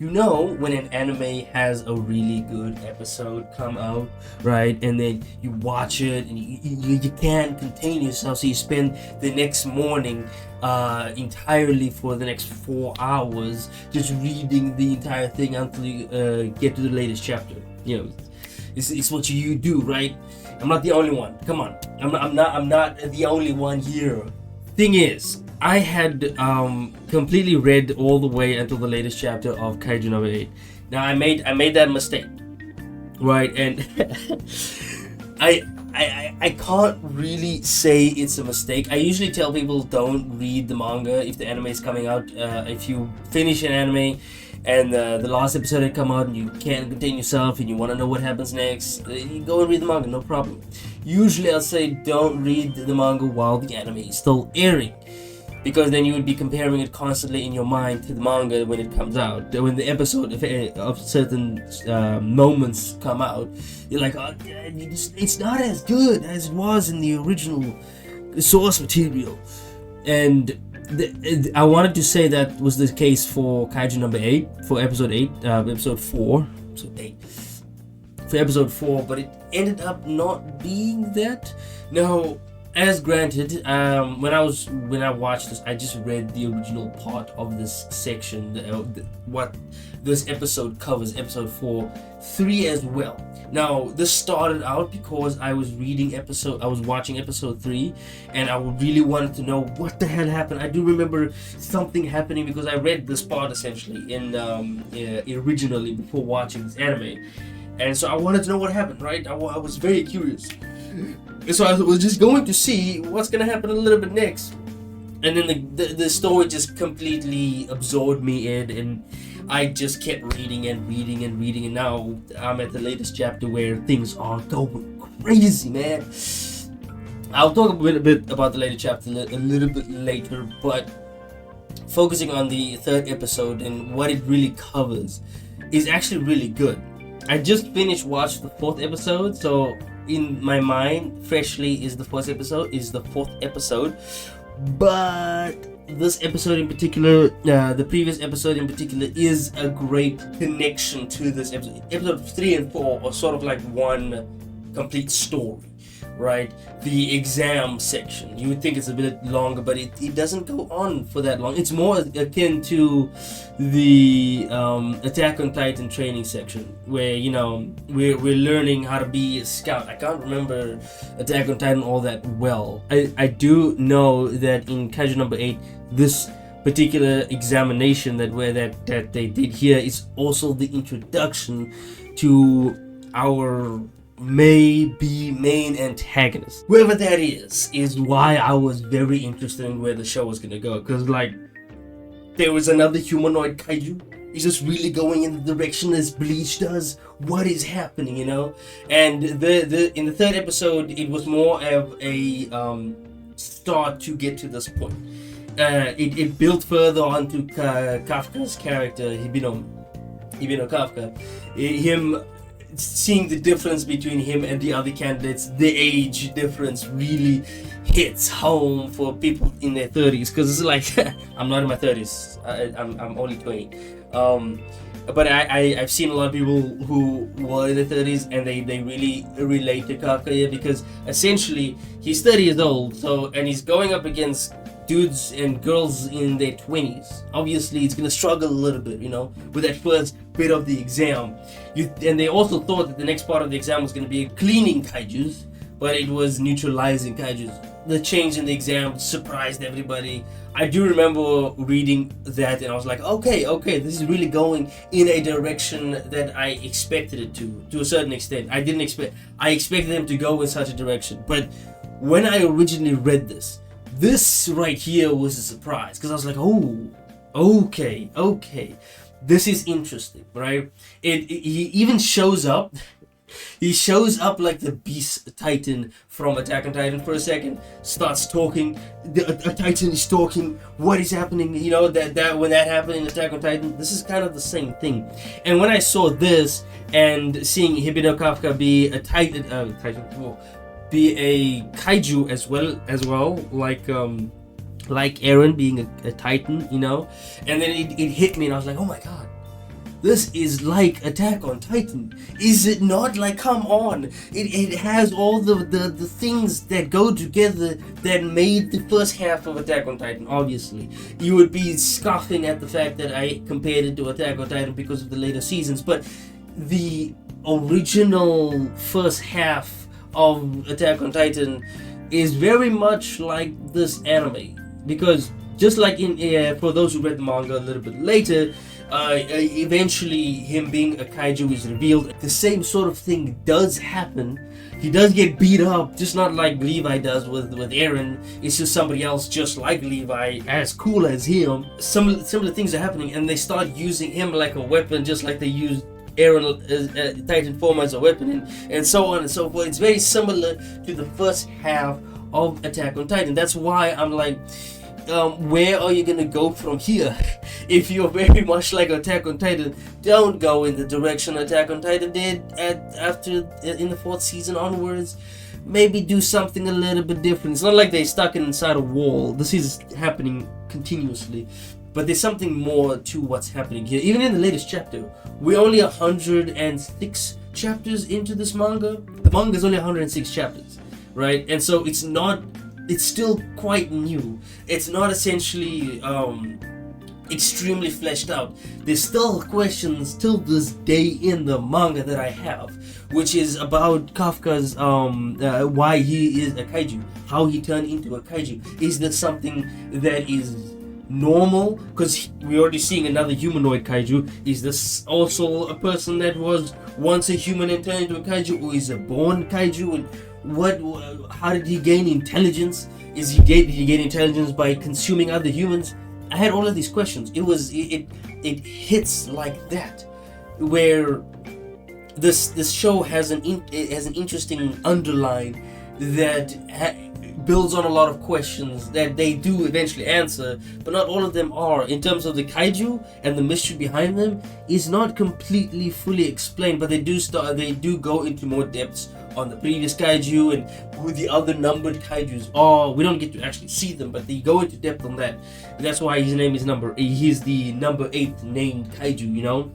you know when an anime has a really good episode come out, right? And then you watch it and you can't contain yourself, so you spend the next morning entirely for the next 4 hours just reading the entire thing until you get to the latest chapter. You know, it's what you do, right? I'm not the only one. Come on, I'm not the only one here. Thing is, I had completely read all the way until the latest chapter of Kaijuu No.8. Now I made that mistake, right? And I can't really say it's a mistake. I usually tell people don't read the manga if the anime is coming out. If you finish an anime and the last episode had come out and you can't contain yourself and you want to know what happens next, you go and read the manga, no problem. Usually I'll say don't read the manga while the anime is still airing, because then you would be comparing it constantly in your mind to the manga when it comes out. When the episode of certain moments come out, you're like, oh, it's not as good as it was in the original source material. And I wanted to say that was the case for Kaijuu number 8, for episode 8, episode 4, episode 8. For episode 4, but it ended up not being that. Now, as granted, when I watched this, I just read the original part of this section, what this episode covers, episode 4, 3 as well. Now, this started out because I was watching episode 3, and I really wanted to know what the hell happened. I do remember something happening because I read this part essentially in originally before watching this anime. And so I wanted to know what happened, right? I was very curious. So I was just going to see what's going to happen a little bit next. And then the story just completely absorbed me in, and I just kept reading and reading and reading. And now I'm at the latest chapter where things are going crazy, man. I'll talk a bit about the latest chapter a little bit later, but focusing on the 3rd episode and what it really covers is actually really good. I just finished watching the 4th episode, so in my mind, freshly is the 4th episode. But this episode in particular, the previous episode in particular, is a great connection to this episode. Episode 3 and 4 are sort of like one complete story, right? The exam section, you would think it's a bit longer, but it doesn't go on for that long. It's more akin to the Attack on Titan training section, where, you know, we're learning how to be a scout. I can't remember Attack on Titan all that well. I do know that in Kaijuu number 8, this particular examination that they did here is also the introduction to our maybe main antagonist. Whoever that is why I was very interested in where the show was gonna go, because like there was another humanoid kaiju. Is this really going in the direction as Bleach does? What is happening, you know? And in the 3rd episode, it was more of a start to get to this point. It built further onto Kafka's character, Hibino Kafka. Him seeing the difference between him and the other candidates, the age difference really hits home for people in their 30s, because it's like I'm not in my 30s, I'm only 20, but I've seen a lot of people who were in their 30s and they really relate to Kafka here, because essentially he's 30 years old, and he's going up against dudes and girls in their 20s. Obviously he's gonna struggle a little bit, you know, with that first bit of the exam. And they also thought that the next part of the exam was gonna be cleaning kaijus, but it was neutralizing kaijus. The change in the exam surprised everybody. I do remember reading that and I was like, okay, this is really going in a direction that I expected it to a certain extent. I expected them to go in such a direction, but when I originally read this right here was a surprise, because I was like, oh, okay, this is interesting, right? He even shows up. He shows up like the Beast Titan from Attack on Titan for a second, starts talking. A Titan is talking. What is happening? You know, that when that happened in Attack on Titan, this is kind of the same thing. And when I saw this and seeing Hibino Kafka be a Titan, be a kaiju as well, like Eren being a Titan, you know, and then it hit me and I was like, oh my god, this is like Attack on Titan. Is it not? Like, come on. It has all the things that go together that made the first half of Attack on Titan, obviously. You would be scoffing at the fact that I compared it to Attack on Titan because of the later seasons, but the original first half of Attack on Titan is very much like this anime, because just like in for those who read the manga a little bit later, eventually him being a kaiju is revealed. The same sort of thing does happen. He does get beat up, just not like Levi does with Eren. It's just somebody else just like Levi, as cool as him. Similar things are happening, and they start using him like a weapon, just like they used Eren Titan form as a weapon, and so on and so forth. It's very similar to the first half of Attack on Titan. That's why I'm like, where are you gonna go from here? If you're very much like Attack on Titan, don't go in the direction Attack on Titan did in the 4th season onwards. Maybe do something a little bit different. It's not like they stuck it inside a wall. This is happening continuously, but there's something more to what's happening here. Even in the latest chapter, we're only 106 chapters into this manga. The manga is only 106 chapters, right? And so it's still quite new. It's not essentially extremely fleshed out. There's still questions till this day in the manga that I have, which is about Kafka's why he is a kaiju, how he turned into a kaiju. Is this something that is normal? Because we're already seeing another humanoid kaiju. Is this also a person that was once a human and turned into a kaiju, or is a born kaiju? And how did he gain intelligence? Did he gain intelligence by consuming other humans? I had all of these questions. It hits like that, where this show has an interesting underline that builds on a lot of questions that they do eventually answer, but not all of them are. In terms of the kaiju and the mystery behind them, is not completely fully explained, but they do go into more depths on the previous kaiju and who the other numbered kaijus are. We don't get to actually see them, but they go into depth on that. And that's why his name is he's the number 8 named kaiju, you know?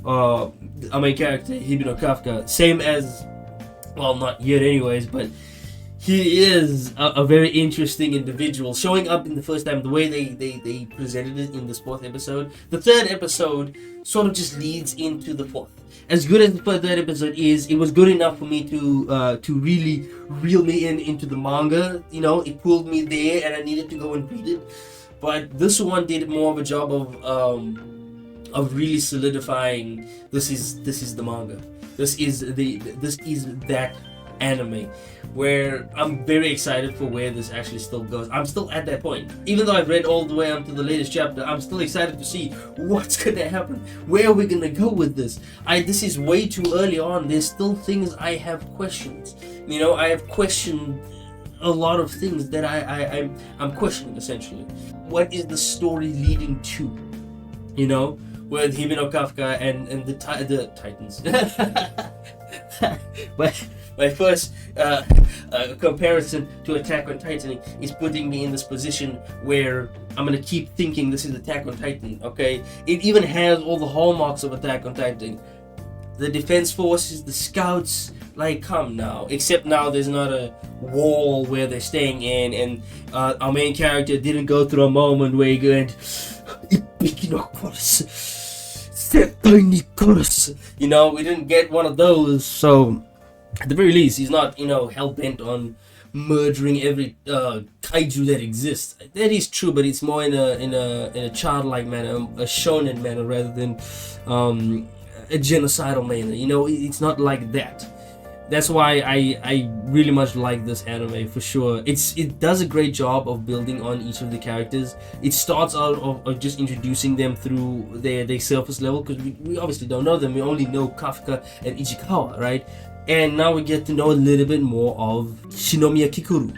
Our main character, Hibino Kafka, same as, well, not yet anyways, but he is a very interesting individual, showing up in the first time, the way they presented it in this 4th episode. The 3rd episode sort of just leads into the 4th. As good as the 3rd episode is, it was good enough for me to really reel me into the manga. You know, it pulled me there, and I needed to go and read it. But this one did more of a job of really solidifying this is the manga. This is that anime, where I'm very excited for where this actually still goes. I'm still at that point. Even though I've read all the way up to the latest chapter, I'm still excited to see what's gonna happen. Where are we gonna go with this? This is way too early on. There's still things I have questions. You know, I have questioned a lot of things that I'm questioning, essentially. What is the story leading to? You know, with Hibino Kafka and the Titans. But my first comparison to Attack on Titan is putting me in this position where I'm gonna keep thinking this is Attack on Titan. Okay, it even has all the hallmarks of Attack on Titan. The defense forces, the scouts, like, come now. Except now there's not a wall where they're staying in, and our main character didn't go through a moment where he went, you know, we didn't get one of those. So at the very least, he's not, you know, hell-bent on murdering every kaiju that exists. That is true, but it's more in a childlike manner, a shonen manner, rather than a genocidal manner. You know, it's not like that. That's why I really much like this anime, for sure. It does a great job of building on each of the characters. It starts out of just introducing them through their surface level, because we obviously don't know them. We only know Kafka and Ichikawa, right? And now we get to know a little bit more of Shinomiya Kikuru.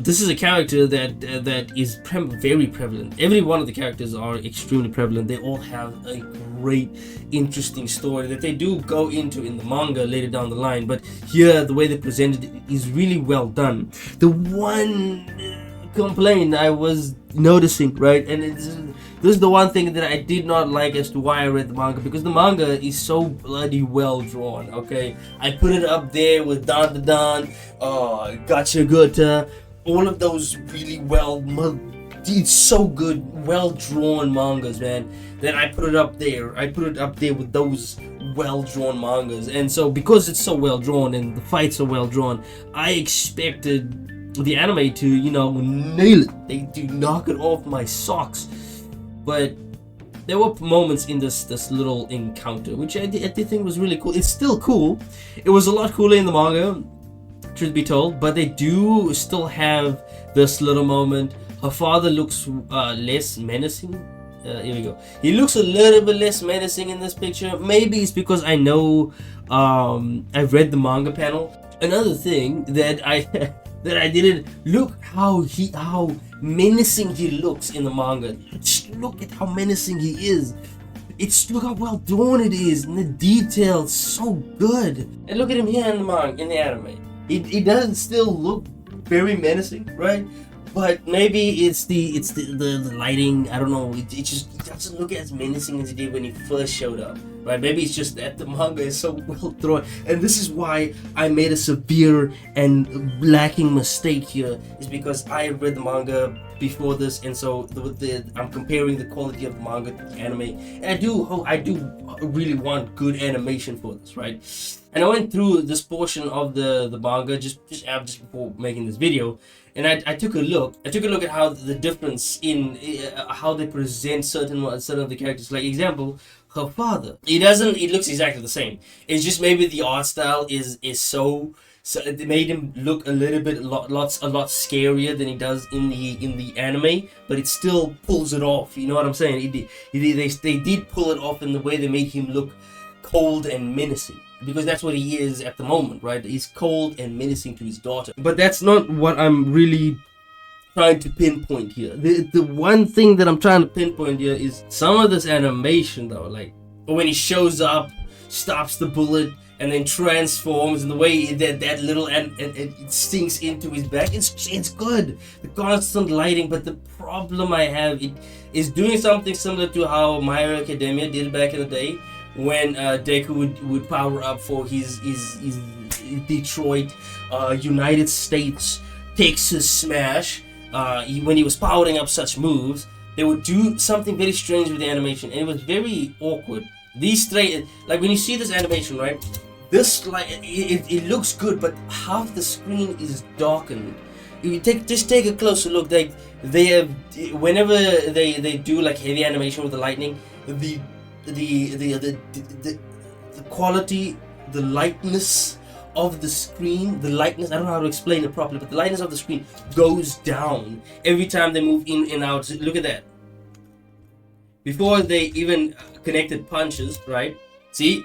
This is a character that is very prevalent. Every one of the characters are extremely prevalent. They all have a great, interesting story that they do go into in the manga later down the line. But here, the way they presented it is really well done. The one complaint I was noticing, right, and This is the one thing that I did not like as to why I read the manga, because the manga is so bloody well drawn. Okay, I put it up there with Dan Da Dan, Gotcha Gutta, all of those really it's so good, well drawn mangas, man. Then I put it up there. I put it up there with those well drawn mangas, and so because it's so well drawn and the fights are well drawn, I expected the anime to, you know, nail it. They do knock it off my socks. But there were moments in this little encounter which I did think was really cool. It's still cool. It was a lot cooler in the manga, truth be told, but they do still have this little moment. Her father looks less menacing. Here we go. He looks a little bit less menacing in this picture. Maybe it's because I know I've read the manga panel. Another thing that I that I didn't look how menacing he looks in the manga. Just look at how menacing he is. Look how well drawn it is, and the details so good. And look at him here in the manga, in the anime. It doesn't still look very menacing, right? But maybe it's the lighting. I don't know. It doesn't look as menacing as it did when he first showed up, right? Maybe it's just that the manga is so well drawn, and this is why I made a severe and lacking mistake here. Is because I read the manga before this, and so I'm comparing the quality of the manga to the anime. And I do really want good animation for this, right? And I went through this portion of the manga just before making this video. And I took a look at how the difference in how they present certain of the characters. Like example, her father. It looks exactly the same. It's just maybe the art style is so it made him look a little bit a lot scarier than he does in the anime, but it still pulls it off. You know what I'm saying? They did pull it off in the way they made him look cold and menacing, because that's what he is at the moment, right? He's cold and menacing to his daughter. But that's not what I'm really trying to pinpoint here. The one thing that I'm trying to pinpoint here is some of this animation, though, like when he shows up, stops the bullet, and then transforms, and the way that little and it sinks into his back, it's good. The constant lighting, but the problem I have is doing something similar to how My Hero Academia did back in the day, when Deku would power up for his Detroit, United States, Texas smash. When he was powering up such moves, they would do something very strange with the animation, and it was very awkward. Like when you see this animation, right? This it looks good, but half the screen is darkened. If you just take a closer look, they have, whenever they do like heavy animation with the lightning, the quality, the lightness of the screen, I don't know how to explain it properly, but the lightness of the screen goes down every time they move in and out. Look at that. Before they even connected punches, right? See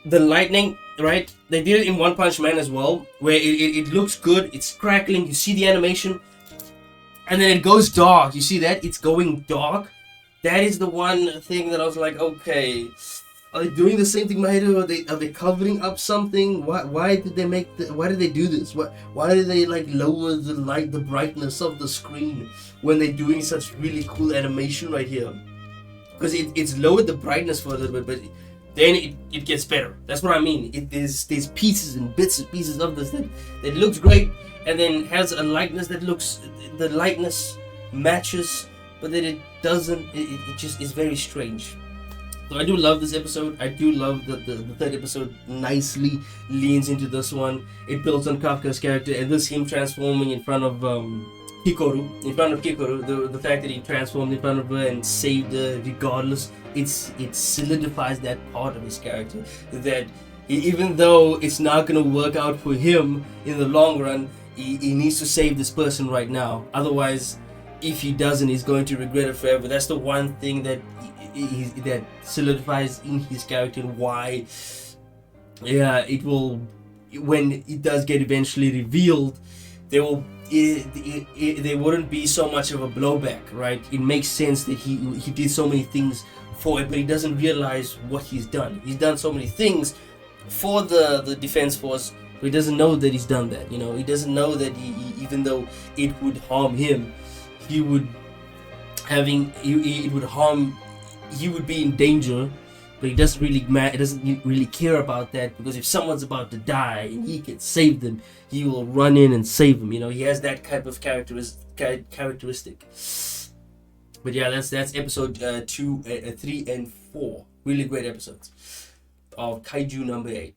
the lightning, right? They did it in One Punch Man as well, where it looks good, it's crackling, you see the animation, and then it goes dark. You see that? It's going dark. That is the one thing that I was like, okay, are they doing the same thing, Mahito? Are they covering up something? Why did they do this? Why did they like lower the brightness of the screen when they're doing such really cool animation right here? Because it's lowered the brightness for a little bit, but then it gets better. That's what I mean. There's pieces and bits and pieces of this that looks great, and then has a likeness that looks, the lightness matches, but then it doesn't. It just is very strange. So I do love this episode. I do love that the third episode nicely leans into this one. It builds on Kafka's character, and this him transforming in front of Hikaru. The fact that he transformed in front of her and saved her regardless, it solidifies that part of his character. That even though it's not going to work out for him in the long run, he needs to save this person right now. Otherwise, if he doesn't, he's going to regret it forever. That's the one thing that that solidifies in his character, and why it will, when it does get eventually revealed, there wouldn't be so much of a blowback, right? It makes sense that he did so many things for it, but he doesn't realize what he's done. He's done so many things for the defense force, but he doesn't know that he's done that. You know, he doesn't know that he even though it would harm him, he would it would harm. He would be in danger, but he doesn't really it doesn't really care about that, because if someone's about to die and he can save them, he will run in and save them. He has that type of characteristic. But yeah, that's episode 2, 3, and 4. Really great episodes of Kaijuu number 8.